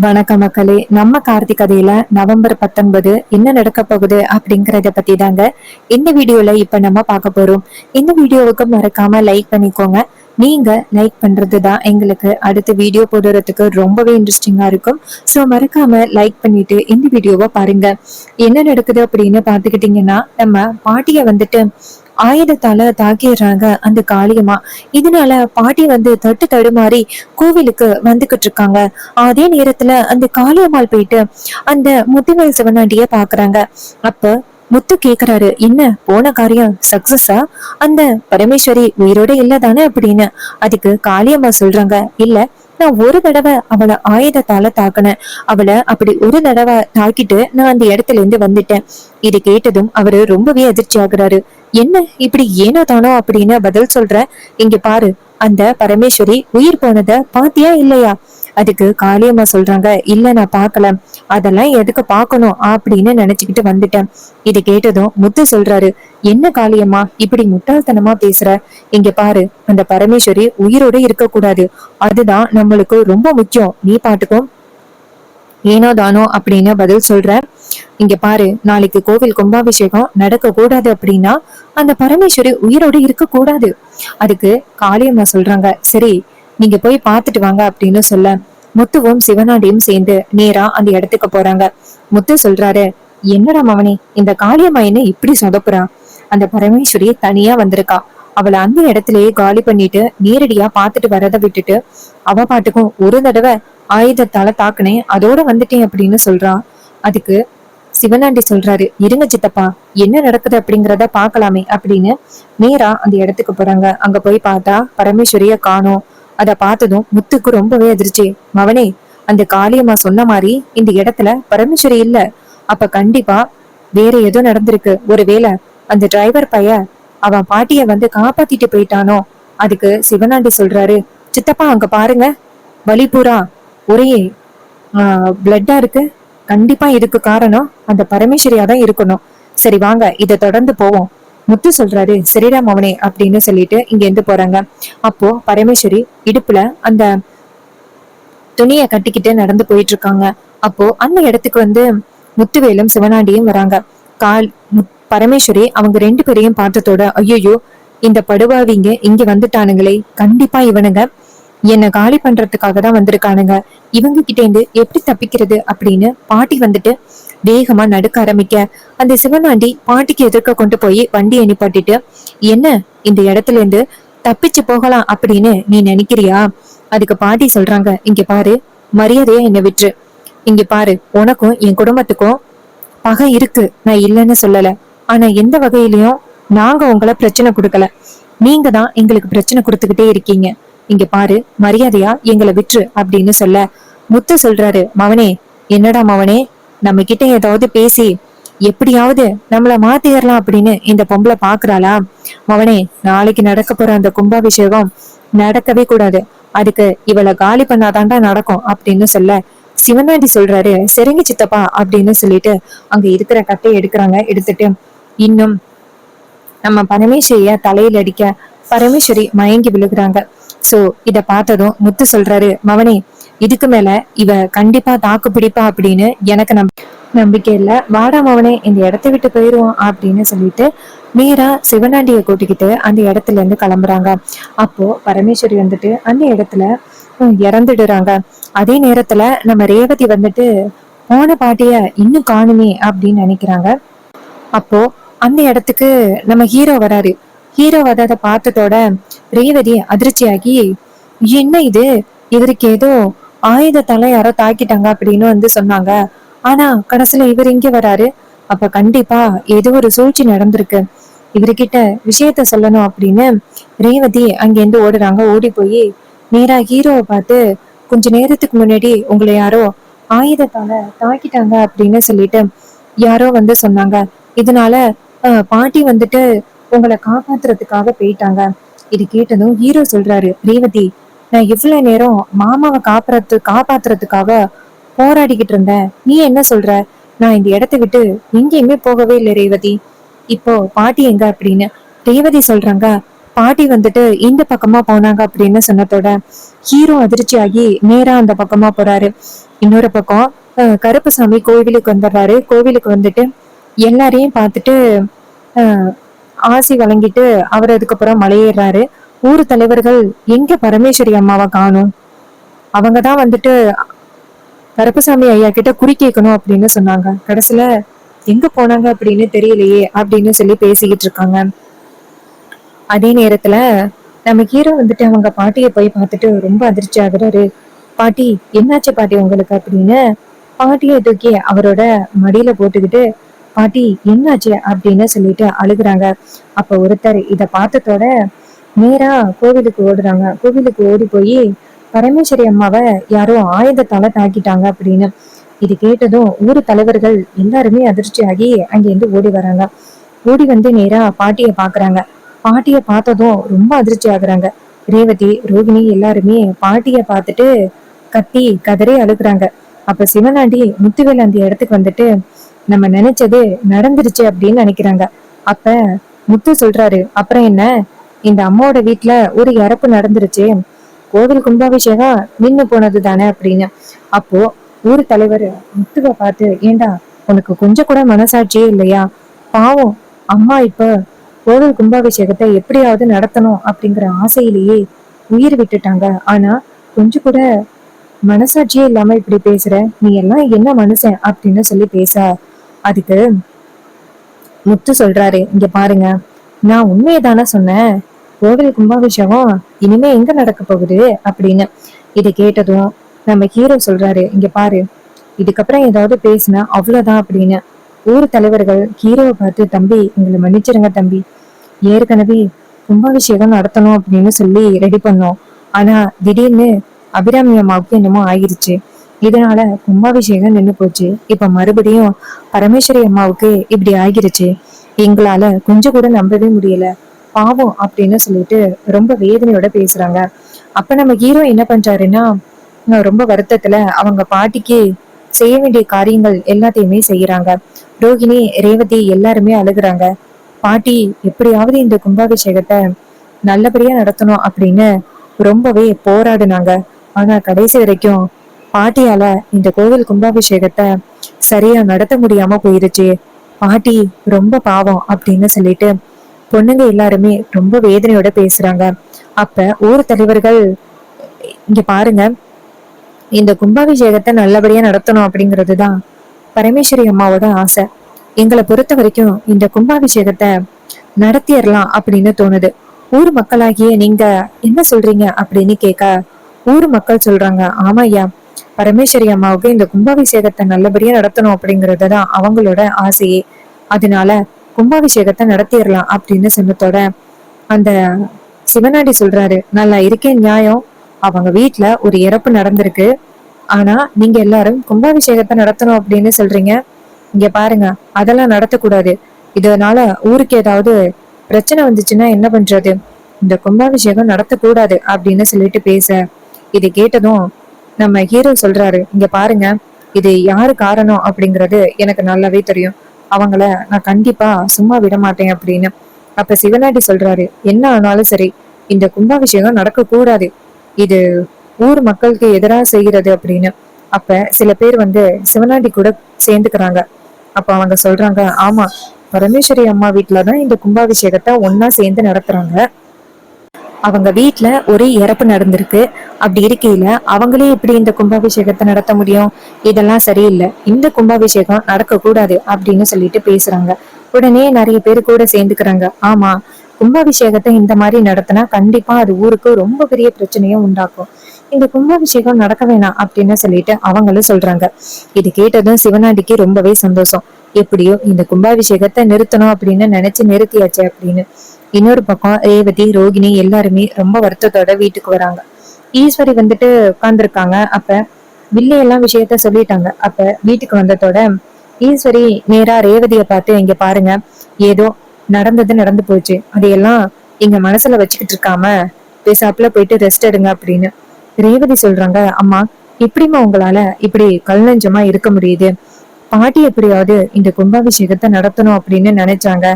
வணக்க மக்களே. நம்ம கார்த்திக் கதையில நவம்பர் 19 என்ன நடக்க போகுது அப்படிங்கறத பத்தி தாங்க இந்த வீடியோல இப்ப நம்ம பார்க்க போறோம். இந்த வீடியோவுக்கு மறக்காம லைக் பண்ணிக்கோங்க. நீங்க லைக் பண்றதுதான் எங்களுக்கு அடுத்த வீடியோ போடுறதுக்கு ரொம்பவே இன்ட்ரெஸ்டிங்கா இருக்கும். சோ மறக்காம லைக் பண்ணிட்டு இந்த வீடியோவை பாருங்க. என்ன நடக்குது அப்படின்னு பாத்துக்கிட்டீங்கன்னா, நம்ம பாட்டிய வந்துட்டு ஆயுதத்தால தாக்கிடுறாங்க அந்த காளியம்மா. இதனால பாட்டி தட்டு தடுமாறி கோவிலுக்கு வந்துகிட்டு இருக்காங்க. அதே நேரத்துல அந்த காளியம்மாள் போயிட்டு அந்த முத்துவேல் சிவனாண்டிய பாக்குறாங்க. அப்ப முத்து கேக்குறாரு, என்ன போன காரியம் சக்சஸா? அந்த பரமேஸ்வரி உயிரோட இல்லதானே அப்படின்னு. அதுக்கு காளியம்மா சொல்றாங்க, இல்ல, நான் ஒரு தடவை அவளை ஆயுதத்தால தாக்கினேன். அவளை அப்படி ஒரு தடவை தாக்கிட்டு நான் அந்த இடத்துல இருந்து வந்துட்டேன். இது கேட்டதும் அவரு ரொம்பவே அதிர்ச்சி ஆகுறாரு. என்ன இப்படி ஏனோ தானோ அப்படின்னு பதில் சொல்ற. இங்க பாரு, அந்த பரமேஸ்வரி உயிர் போனத பாத்தியா இல்லையா? அதுக்கு காளியம்மா சொல்றாங்க, இல்ல நான் பாக்கல, அதெல்லாம் எதுக்கு பாக்கணும் அப்படின்னு நினைச்சுக்கிட்டு வந்துட்டேன். இது கேட்டதும் முத்து சொல்றாரு, என்ன காளியம்மா இப்படி முட்டாள்தனமா பேசுற? இங்க பாரு, அந்த பரமேஸ்வரி உயிரோட இருக்க கூடாது, அதுதான் நம்மளுக்கு ரொம்ப முக்கியம். நீ பாட்டுக்கும் ஏனோ தானோ அப்படின்னு பதில் சொல்ற. இங்க பாரு, நாளைக்கு கோவில் கும்பாபிஷேகம் நடக்க கூடாது அப்படின்னா அந்த பரமேஸ்வரி உயிரோடு இருக்க கூடாது. அதுக்கு காளியம்மா சொல்றாங்க, சரி, நீங்க போய் பாத்துட்டு வாங்க அப்படின்னு சொல்ல முத்துவும் சிவனாண்டியும் சேர்ந்து நேரா அந்த இடத்துக்கு போறாங்க. முத்து சொல்றாரு, என்னடா மவனே, இந்த காளியம்மா என்ன இப்படி சொதப்புறா? அந்த பரமேஸ்வரி தனியா வந்திருக்கா. அவளை அந்த இடத்திலேயே காலி பண்ணிட்டு நேரடியா பாத்துட்டு வரத விட்டுட்டு அவ பாட்டுக்கும் ஒரு தடவை ஆயுதத்தால தாக்குனேன், அதோட வந்துட்டேன் அப்படின்னு சொல்றான். அதுக்கு சிவனாண்டி சொல்றாரு, இருங்க சித்தப்பா, என்ன நடக்குது அப்படிங்கறத பாக்கலாமே அப்படின்னு நேரா அந்த இடத்துக்கு போறாங்க. அங்க போய் பார்த்தா பரமேஸ்வரிய காணோம். அத பார்த்ததும் முத்துக்கு ரொம்பவே அதிர்ச்சி. மவனே, அந்த காளியம்மா சொன்ன மாதிரி இந்த இடத்துல பரமேஸ்வரி இல்ல. அப்ப கண்டிப்பா வேற ஏதோ நடந்திருக்கு. ஒருவேளை அந்த டிரைவர் பைய அவன் பாட்டிய காப்பாத்திட்டு போயிட்டானோ? அதுக்கு சிவனாண்டி சொல்றாரு, சித்தப்பா அங்க பாருங்க, வலிபூரா ஒரே பிளட்டா இருக்கு. கண்டிப்பா இதுக்கு காரணம் அந்த பரமேஸ்வரியா தான் இருக்கணும். சரி வாங்க, இதை தொடர்ந்து போவோம். முத்து சொல்றாரு, சரிராம் அவனே அப்படின்னு சொல்லிட்டு இங்க இருந்து போறாங்க. அப்போ பரமேஸ்வரி இடுப்புல அந்த துணியை கட்டிக்கிட்டு நடந்து போயிட்டு இருக்காங்க. அப்போ அந்த இடத்துக்கு முத்துவேலும் சிவனாண்டியும் வராங்க. கால் பரமேஸ்வரி அவங்க ரெண்டு பேரையும் பார்த்ததோட, ஐயோ, இந்த படுவாவிங்க இங்க வந்துட்டானுங்களே, கண்டிப்பா இவனுங்க என்ன காலி பண்றதுக்காக தான் வந்திருக்கானுங்க. இவங்க கிட்ட இருந்து எப்படி தப்பிக்கிறது அப்படின்னு பாட்டி வேகமா நடுக்க ஆரம்பிக்க அந்த சிவனாண்டி பாட்டிக்கு எதிர்க்க கொண்டு போய் வண்டியை நிப்பாட்டிட்டு, என்ன இந்த இடத்துல இருந்து தப்பிச்சு போகலாம் அப்படின்னு நீ நினைக்கிறியா? அதுக்கு பாட்டி சொல்றாங்க, இங்க பாரு, மரியாதையா என்னை விட்டுரு. இங்க பாரு, உனக்கும் என் குடும்பத்துக்கும் பகை இருக்கு, நான் இல்லைன்னு சொல்லல. ஆனா எந்த வகையிலயும் நாங்க உங்களை பிரச்சனை கொடுக்கல. நீங்க தான் எங்களுக்கு பிரச்சனை கொடுத்துக்கிட்டே இருக்கீங்க. இங்க பாரு, மரியாதையா எங்களை விட்டுரு அப்படின்னு சொல்ல முத்து சொல்றாரு, மவனே, என்னடா மவனே, நம்ம கிட்ட ஏதாவது பேசி எப்படியாவது நம்மள மாத்திரலாம் அப்படின்னு இந்த பொம்பளை பாக்குறாளா? மவனே, நாளைக்கு நடக்க போற அந்த கும்பாபிஷேகம் நடக்கவே கூடாது. அதுக்கு இவளை காலி பண்ணாதான்டா நடக்கும் அப்படின்னு சொல்ல சிவனாண்டி சொல்றாரு, சரிங்க சித்தப்பா அப்படின்னு சொல்லிட்டு அங்க இருக்கிற கட்டையை எடுக்கிறாங்க. எடுத்துட்டு இன்னும் நம்ம பரமேஸ்வரிய தலையில அடிக்க பரமேஸ்வரி மயங்கி விழுகிறாங்க. சோ இத பார்த்ததும் முத்து சொல்றாரு, மவனே, இதுக்கு மேல இவ கண்டிப்பா தாக்கு பிடிப்பா அப்படின்னு எனக்கு நம்பிக்கை இல்ல. வாடா மவனே, இந்த இடத்த விட்டு போயிருவோம் அப்படின்னு சொல்லிட்டு நேரா சிவனாண்டிய கூட்டிக்கிட்டு அந்த இடத்துல இருந்து கிளம்புறாங்க. அப்போ பரமேஸ்வரி அந்த இடத்துல இறந்துடுறாங்க. அதே நேரத்துல நம்ம ரேவதி போன பாட்டிய இன்னும் காணுமே அப்படின்னு நினைக்கிறாங்க. அப்போ அந்த இடத்துக்கு நம்ம ஹீரோ வராரு. ஹீரோ வந்ததை பார்த்ததோட ரேவதி அதிர்ச்சியாகி, என்ன இது, இவருக்கு ஏதோ ஆயுதத்தால யாரோ தாக்கிட்டாங்க அப்படின்னு சொன்னாங்க. ஆனா கடைசியில இவர் இங்க வராரு. அப்ப கண்டிப்பா ஏதோ ஒரு சூழ்ச்சி நடந்திருக்கு, இவர்கிட்ட விஷயத்த சொல்லணும் அப்படின்னு ரேவதி அங்கிருந்து ஓடுறாங்க. ஓடி போய் நேரா ஹீரோவை பார்த்து, கொஞ்ச நேரத்துக்கு முன்னாடி உங்களை யாரோ ஆயுதத்தால தாக்கிட்டாங்க அப்படின்னு சொல்லிட்டு யாரோ சொன்னாங்க. இதனால பாட்டி உங்களை காப்பாத்துறதுக்காக போயிட்டாங்க. இது கேட்டதும் ஹீரோ சொல்றாரு, ரேவதி, நான் இவ்வளவு நேரம் மாமாவை காப்பாத்துறதுக்காக போராடிக்கிட்டு இருந்தேன். நீ என்ன சொல்ற? நான் இந்த இடத்த விட்டு எங்கேயுமே போகவே இல்லை ரேவதி. இப்போ பாட்டி எங்க அப்படின்னு ரேவதி சொல்றாங்க. பாட்டி வந்துட்டு இந்த பக்கமா போனாங்க அப்படின்னு சொன்னதோட ஹீரோ அதிர்ச்சியாகி நேரா அந்த பக்கமா போறாரு. இன்னொரு பக்கம் கருப்பசாமி கோவிலுக்கு வந்துடுறாரு. கோவிலுக்கு வந்துட்டு எல்லாரையும் பார்த்துட்டு அஹ் ஆசி வழங்கிட்டு அவர் அதுக்கப்புறம் மலையேறாரு. ஊர் தலைவர்கள் எங்க பரமேஸ்வரி அம்மாவை காணும், அவங்கதான் வந்துட்டு கருப்பசாமி ஐயா கிட்ட குறி கேட்கணும் அப்படின்னு சொன்னாங்க. கடைசியில எங்க போனாங்க அப்படின்னு தெரியலையே அப்படின்னு சொல்லி பேசிக்கிட்டு இருக்காங்க. அதே நேரத்துல நம்ம ஹீரோ வந்துட்டு அவங்க பாட்டியை போய் பார்த்துட்டு ரொம்ப அதிர்ச்சி ஆகுறாரு. பாட்டி, என்னாச்சு பாட்டி உங்களுக்கு அப்படின்னு பாட்டியை தூக்கி அவரோட மடியில போட்டுக்கிட்டு பாட்டி என்னாச்சு அப்படின்னு சொல்லிட்டு அழுகுறாங்க. அப்ப ஒருத்தர் இத பார்த்ததோட நேரா கோவிலுக்கு ஓடுறாங்க. கோவிலுக்கு ஓடி போய் பரமேஸ்வரி அம்மாவை யாரோ ஆயுதத்தால தாக்கிட்டாங்க அப்படின்னு இது கேட்டதும் ஊர் தலைவர்கள் எல்லாருமே அதிர்ச்சியாகி அங்கிருந்து ஓடி வராங்க. ஓடி வந்து நேரா பாட்டியை பாக்குறாங்க. பாட்டியை பார்த்ததும் ரொம்ப அதிர்ச்சி ஆகுறாங்க. ரேவதி, ரோகிணி எல்லாருமே பாட்டியை பார்த்துட்டு கத்தி கதறி அழுகுறாங்க. அப்ப சிவனாண்டி முத்துவேல் அந்த இடத்துக்கு வந்துட்டு நம்ம நினைச்சது நடந்துருச்சு அப்படின்னு நினைக்கிறாங்க. அப்ப முத்து சொல்றாரு, அப்புறம் என்ன, இந்த அம்மாவோட வீட்டுல ஒரு இறப்பு நடந்துருச்சு, கோவில் கும்பாபிஷேகம் நின்னு போனது தானே அப்படின்னு. அப்போ ஊர் தலைவர் முத்துவை பார்த்து, ஏண்டா உனக்கு கொஞ்சம் கூட மனசாட்சியே இல்லையா, பாவம் அம்மா இப்ப கோவில் கும்பாபிஷேகத்தை எப்படியாவது நடத்தணும் அப்படிங்கிற ஆசையிலேயே உயிர் விட்டுட்டாங்க, ஆனா கொஞ்சம் கூட மனசாட்சியே இல்லாம இப்படி பேசுற, நீ எல்லாம் என்ன மனுஷன் அப்படின்னு சொல்லி பேச அதுக்கு முத்து சொல்றாரு, இங்க பாருங்க, நான் உண்மையை தானே சொன்னேன், கோவில் கும்பாபிஷேகம் இனிமே எங்க நடக்க போகுது அப்படின்னு. இதை கேட்டதும் நம்ம ஹீரோ சொல்றாரு, இங்க பாரு, இதுக்கப்புறம் ஏதாவது பேசினா அவ்வளவுதான் அப்படின்னு. ஊர் தலைவர்கள் ஹீரோவை பார்த்து, தம்பி எங்களை மன்னிச்சிருங்க தம்பி, ஏற்கனவே கும்பாபிஷேகம் நடத்தணும் அப்படின்னு சொல்லி ரெடி பண்ணோம், ஆனா திடீர்னு அபிராமி அம்மாவுக்கு என்னமோ ஆகிருச்சு, இதனால கும்பாபிஷேகம் நின்னு போச்சு, இப்ப மறுபடியும் பரமேஸ்வரி அம்மாவுக்கு இப்படி ஆகிருச்சு, எங்களால கொஞ்சம் கூட நம்பவே முடியல, பாவம் அப்படின்னு சொல்லிட்டு ரொம்ப வேதனையோட பேசுறாங்க. அப்ப நம்ம ஹீரோ என்ன பண்றாருன்னா ரொம்ப வருத்தத்துல அவங்க பாட்டிக்கு செய்ய வேண்டிய காரியங்கள் எல்லாத்தையுமே செய்யறாங்க. ரோகிணி, ரேவதி எல்லாருமே அழுகுறாங்க. பாட்டி எப்படியாவது இந்த கும்பாபிஷேகத்தை நல்லபடியா நடத்தணும் அப்படின்னு ரொம்பவே போராடுனாங்க. ஆனா கடைசி வரைக்கும் பாட்டியால இந்த கோவில் கும்பாபிஷேகத்தை சரியா நடத்த முடியாம போயிருச்சு, பாட்டி ரொம்ப பாவம் அப்படின்னு சொல்லிட்டு பொண்ணுங்க எல்லாருமே ரொம்ப வேதனையோட பேசுறாங்க. அப்ப ஊர் தலைவர்கள், இங்க பாருங்க, இந்த கும்பாபிஷேகத்தை நல்லபடியா நடத்தணும் அப்படிங்கிறதுதான் பரமேஸ்வரி அம்மாவோட ஆசை, எங்களை பொறுத்த வரைக்கும் இந்த கும்பாபிஷேகத்தை நடத்திடலாம் அப்படின்னு தோணுது, ஊர் மக்களாகிய நீங்க என்ன சொல்றீங்க அப்படின்னு கேட்க ஊர் மக்கள் சொல்றாங்க, ஆமா ஐயா, பரமேஸ்வரி அம்மாவுக்கு இந்த கும்பாபிஷேகத்தை நல்லபடியா நடத்தணும் அப்படிங்கறதுதான் அவங்களோட ஆசையே, அதனால கும்பாபிஷேகத்தை நடத்திடலாம் அப்படின்னு சொன்னதோட அந்த சிவனாண்டி சொல்றாரு, நல்லா இருக்கேன் நியாயம், அவங்க வீட்டுல ஒரு இறப்பு நடந்திருக்கு, ஆனா நீங்க எல்லாரும் கும்பாபிஷேகத்தை நடத்தணும் அப்படின்னு சொல்றீங்க, இங்க பாருங்க, அதெல்லாம் நடத்தக்கூடாது, இதனால ஊருக்கு ஏதாவது பிரச்சனை வந்துச்சுன்னா என்ன பண்றது, இந்த கும்பாபிஷேகம் நடத்தக்கூடாது அப்படின்னு சொல்லிட்டு பேச இதை கேட்டதும் நம்ம ஹீரோ சொல்றாரு, இங்க பாருங்க, இது யாரு காரணம் அப்படிங்கறது எனக்கு நல்லாவே தெரியும், அவங்கள நான் கண்டிப்பா சும்மா விட மாட்டேன் அப்படின்னு. அப்ப சிவனாண்டி சொல்றாரு, என்ன ஆனாலும் சரி இந்த கும்பாபிஷேகம் நடக்க கூடாது, இது ஊர் மக்களுக்கு எதிராக செய்கிறது அப்படின்னு. அப்ப சில பேர் வந்து சிவனாண்டி கூட சேர்ந்துக்கிறாங்க. அப்ப அவங்க சொல்றாங்க, ஆமா, பரமேஸ்வரி அம்மா வீட்டுலதான் இந்த கும்பாபிஷேகத்தை ஒன்னா சேர்ந்து நடத்துறாங்க, அவங்க வீட்டுல ஒரு இறப்பு நடந்திருக்கு, அப்படி இருக்கையில அவங்களே எப்படி இந்த கும்பாபிஷேகத்தை நடத்த முடியும், இதெல்லாம் சரியில்லை, இந்த கும்பாபிஷேகம் நடக்க கூடாது அப்படின்னு சொல்லிட்டு பேசுறாங்க. உடனே நிறைய பேர் கூட சேர்ந்துக்கிறாங்க, ஆமா, கும்பாபிஷேகத்தை இந்த மாதிரி நடத்தினா கண்டிப்பா அது ஊருக்கு ரொம்ப பெரிய பிரச்சனையும் உண்டாக்கும், இந்த கும்பாபிஷேகம் நடக்க வேணாம் அப்படின்னு சொல்லிட்டு அவங்களும் சொல்றாங்க. இது கேட்டதும் சிவனாண்டிக்கு ரொம்பவே சந்தோஷம், எப்படியோ இந்த கும்பாபிஷேகத்தை நிறுத்தணும் அப்படின்னு நினைச்சு நிறுத்தியாச்சு அப்படின்னு. இன்னொரு பக்கம் ரேவதி, ரோகிணி எல்லாருமே ரொம்ப வருத்தத்தோட வீட்டுக்கு வராங்க. ஈஸ்வரி வந்துட்டு உட்கார்ந்துருக்காங்க. அப்ப வில்லையெல்லாம் விஷயத்த சொல்லிட்டாங்க. அப்ப வீட்டுக்கு வந்ததோட ஈஸ்வரி நேரா ரேவதியை பார்த்து, இங்க பாருங்க, ஏதோ நடந்தது நடந்து போச்சு, அதையெல்லாம் எங்க மனசுல வச்சுக்கிட்டு இருக்காம பேசாப்புல போயிட்டு ரெஸ்ட் எடுங்க அப்படின்னு. ரேவதி சொல்றாங்க, அம்மா, எப்படிமா உங்களால இப்படி கல் நெஞ்சமா இருக்க முடியுது, பாட்டி எப்படியாவது இந்த கும்பாபிஷேகத்தை நடத்தணும் அப்படின்னு நினைச்சாங்க,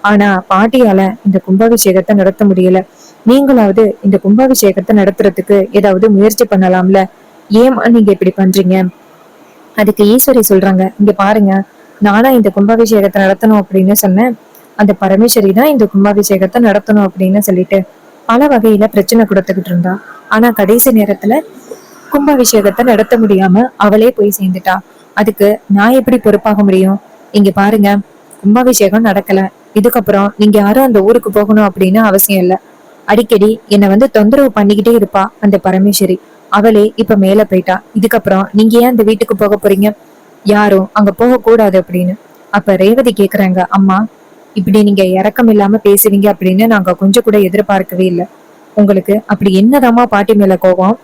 ஆனா பாட்டியால இந்த கும்பாபிஷேகத்தை நடத்த முடியல. நீங்களாவது இந்த கும்பாபிஷேகத்தை நடத்துறதுக்கு ஏதாவது முயற்சி பண்ணலாம்ல, ஏமா நீங்க இப்படி பண்றீங்க? அதுக்கு ஈஸ்வரி சொல்றாங்க, இங்க பாருங்க, நானா இந்த கும்பாபிஷேகத்தை நடத்தணும் அப்படின்னு சொன்னேன். அந்த பரமேஸ்வரி தான் இந்த கும்பாபிஷேகத்தை நடத்தணும் அப்படின்னு சொல்லிட்டு பல வகையில பிரச்சனை கொடுத்துக்கிட்டு இருந்தா. ஆனா கடைசி நேரத்துல கும்பாபிஷேகத்தை நடத்த முடியாம அவளே போய் சேர்ந்துட்டா. அதுக்கு நான் எப்படி பொறுப்பாக முடியும்? இங்க பாருங்க, கும்பாபிஷேகம் நடக்கல, இதுக்கப்புறம் நீங்க யாரும் அந்த ஊருக்கு போகணும் அப்படின்னு அவசியம் இல்ல. அடிக்கடி என்னை தொந்தரவு பண்ணிக்கிட்டே இருப்பா அந்த பரமேஸ்வரி. அவளே இப்ப மேல போயிட்டா. இதுக்கப்புறம் நீங்க ஏன் அந்த வீட்டுக்கு போக போறீங்க? யாரும் அங்க போக கூடாது அப்படின்னு. அப்ப ரேவதி கேக்குறாங்க, அம்மா இப்படி நீங்க இறக்கம் இல்லாம பேசுவீங்க அப்படின்னு நாங்க கொஞ்சம் கூட எதிர்பார்க்கவே இல்லை. உங்களுக்கு அப்படி என்னதாம்மா பாட்டி மேல கோபம்?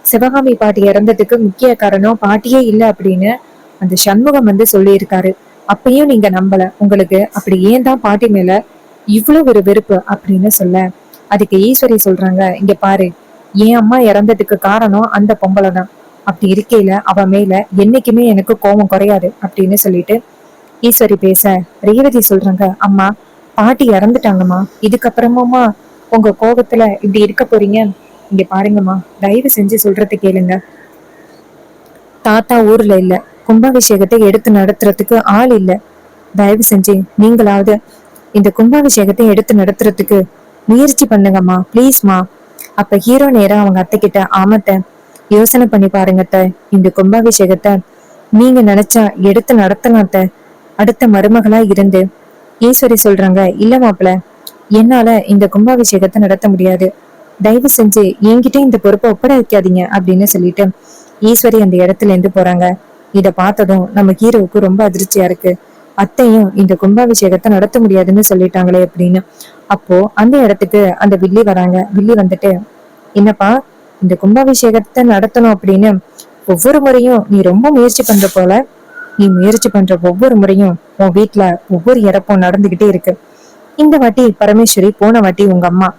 சிவகாமி பாட்டி இறந்ததுக்கு முக்கிய காரணம் பாட்டியே இல்லை அப்படின்னு அந்த சண்முகம் சொல்லியிருக்காரு. அப்பயும் நீங்க நம்பல. உங்களுக்கு அப்படி ஏன் தான் பாட்டி மேல இவ்வளவு ஒரு வெறுப்பு அப்படின்னு சொல்ல, அதுக்கு ஈஸ்வரி சொல்றாங்க, இங்க பாரு, என் அம்மா இறந்ததுக்கு காரணம் அந்த பொம்பளை தான். அப்படி இருக்கையில அவ மேல என்னைக்குமே எனக்கு கோபம் குறையாது அப்படின்னு சொல்லிட்டு ஈஸ்வரி பேச, ரேவதி சொல்றாங்க, அம்மா பாட்டி இறந்துட்டாங்கம்மா, இதுக்கப்புறமாமா உங்க கோபத்துல இப்படி இருக்க போறீங்க? இங்க பாருங்கம்மா, தயவு செஞ்சு சொல்றது கேளுங்க. தாத்தா ஊர்ல இல்ல, கும்பாபிஷேகத்தை எடுத்து நடத்துறதுக்கு ஆள் இல்ல. தயவு செஞ்சு நீங்களாவது இந்த கும்பாபிஷேகத்தை எடுத்து நடத்துறதுக்கு முயற்சி பண்ணுங்கம்மா, பிளீஸ்மா. அப்ப ஹீரோ நேரா அவங்க அத்தை கிட்ட, ஆமத்த யோசனை பண்ணி பாருங்க அத்தை, இந்த கும்பாபிஷேகத்தை நீங்க நினைச்சா எடுத்து நடத்தலாம் அத்தை, அடுத்த மருமகளா இருந்து. ஈஸ்வரி சொல்றாங்க, இல்ல மாப்பிள, என்னால இந்த கும்பாபிஷேகத்தை நடத்த முடியாது. தயவு செஞ்சு என்கிட்ட இந்த பொறுப்பை ஒப்பட வைக்காதீங்க அப்படின்னு சொல்லிட்டு ஈஸ்வரி அந்த இடத்துல இருந்து போறாங்க. இத பார்த்ததும் நம்ம ஹீரோவுக்கு ரொம்ப அதிர்ச்சியா இருக்கு. அத்தையும் இந்த கும்பாபிஷேகத்தை நடத்த முடியாதுன்னு சொல்லிட்டாங்களே அப்படின்னு. அப்போ அந்த இடத்துக்கு அந்த வில்லி வராங்க. வில்லி வந்துட்டு, என்னப்பா இந்த கும்பாபிஷேகத்தை நடத்தணும் அப்படின்னு ஒவ்வொரு முறையும் நீ ரொம்ப முயற்சி பண்ற போல, நீ முயற்சி பண்ற ஒவ்வொரு முறையும் உன் வீட்டுல ஒவ்வொரு இறப்பும் நடந்துகிட்டே இருக்கு. இந்த வாட்டி பரமேஸ்வரி, போன வாட்டி உங்க அம்மா,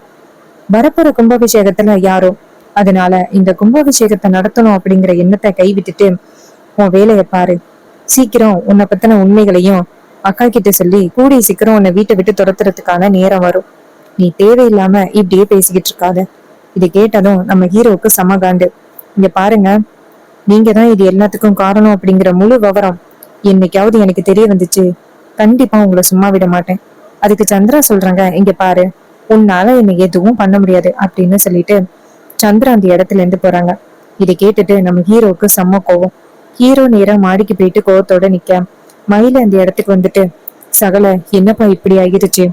வரப்போற கும்பாபிஷேகத்துல யாரும். அதனால இந்த கும்பாபிஷேகத்தை நடத்தணும் அப்படிங்கிற எண்ணத்தை கைவிட்டுட்டு உன் வேலையை பாரு. சீக்கிரம் உன்னை பத்தின உண்மைகளையும் அக்கா கிட்ட சொல்லி கூடிய சீக்கிரம் உன்னை வீட்டை விட்டு துரத்துறதுக்கான நேரம் வரும். நீ தேவையில்லாம இப்படியே பேசிக்கிட்டு இருக்காத. இது கேட்டதும் நம்ம ஹீரோவுக்கு சமகாண்டு. இங்க பாருங்க, நீங்க தான் இது எல்லாத்துக்கும் காரணம் அப்படிங்கிற முழு விவரம் என்னைக்காவது எனக்கு தெரிய வந்துச்சு, கண்டிப்பா உங்களை சும்மா விட மாட்டேன். அதுக்கு சந்திரா சொல்றாங்க, இங்க பாரு, உன்னால என்னை எதுவும் பண்ண முடியாது அப்படின்னு சொல்லிட்டு சந்திரா அந்த இடத்துல இருந்து போறாங்க. இதை கேட்டுட்டு நம்ம ஹீரோவுக்கு செம்ம கோவம். ஹீரோ நேரா மாடிக்கு போயிட்டு கோவத்தோட நிக்க, மயில அந்த இடத்துக்கு வந்துட்டு, சகல என்னப்பா இப்படி ஆகிடுச்சு?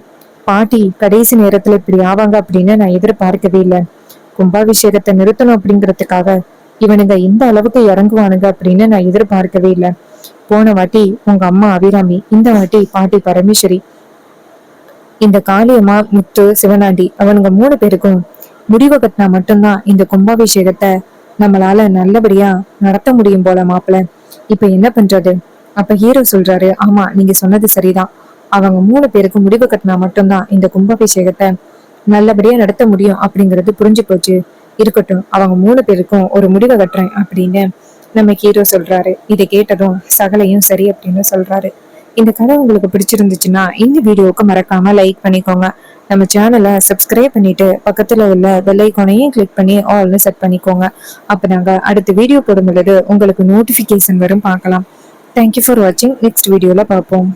பாட்டி கடைசி நேரத்துல இப்படி ஆவாங்க அப்படின்னு நான் எதிர்பார்க்கவே இல்லை. கும்பாபிஷேகத்தை நிறுத்தணும் அப்படிங்கிறதுக்காக இவனுங்க இந்த அளவுக்கு இறங்குவானுங்க அப்படின்னு நான் எதிர்பார்க்கவே இல்லை. போன வாட்டி உங்க அம்மா அபிராமி, இந்த வாட்டி பாட்டி பரமேஸ்வரி, இந்த காளியம்மா, முத்து, சிவனாண்டி, அவனுங்க 3 பேருக்கும் முடிவு கட்டினா மட்டும்தான் இந்த கும்பாபிஷேகத்தை நம்மளால நல்லபடியா நடத்த முடியும் போல மாப்பிள்ள. இப்ப என்ன பண்றது? அப்ப ஹீரோ சொல்றாரு, ஆமா நீங்க சொன்னது சரிதான், அவங்க 3 பேருக்கு முடிவு கட்டினா மட்டும்தான் இந்த கும்பாபிஷேகத்தை நல்லபடியா நடத்த முடியும் அப்படிங்கிறது புரிஞ்சு போச்சு. இருக்கட்டும், அவங்க 3 பேருக்கும் ஒரு முடிவை கட்டுறேன் அப்படின்னு நம்ம ஹீரோ சொல்றாரு. இதை கேட்டதும் சகலையும் சரி அப்படின்னு சொல்றாரு. இந்த கதை உங்களுக்கு பிடிச்சிருந்துச்சுன்னா இந்த வீடியோவுக்கு மறக்காம லைக் பண்ணிக்கோங்க. நம்ம சேனலை சப்ஸ்கிரைப் பண்ணிட்டு பக்கத்துல உள்ள பெல் ஐகானையும் கிளிக் பண்ணி ஆல்னு செட் பண்ணிக்கோங்க. அப்ப நாங்க அடுத்த வீடியோ போடும் பொழுது உங்களுக்கு நோட்டிபிகேஷன் வரும், பார்க்கலாம். தேங்க்யூ ஃபார் வாட்சிங். நெக்ஸ்ட் வீடியோல பார்ப்போம்.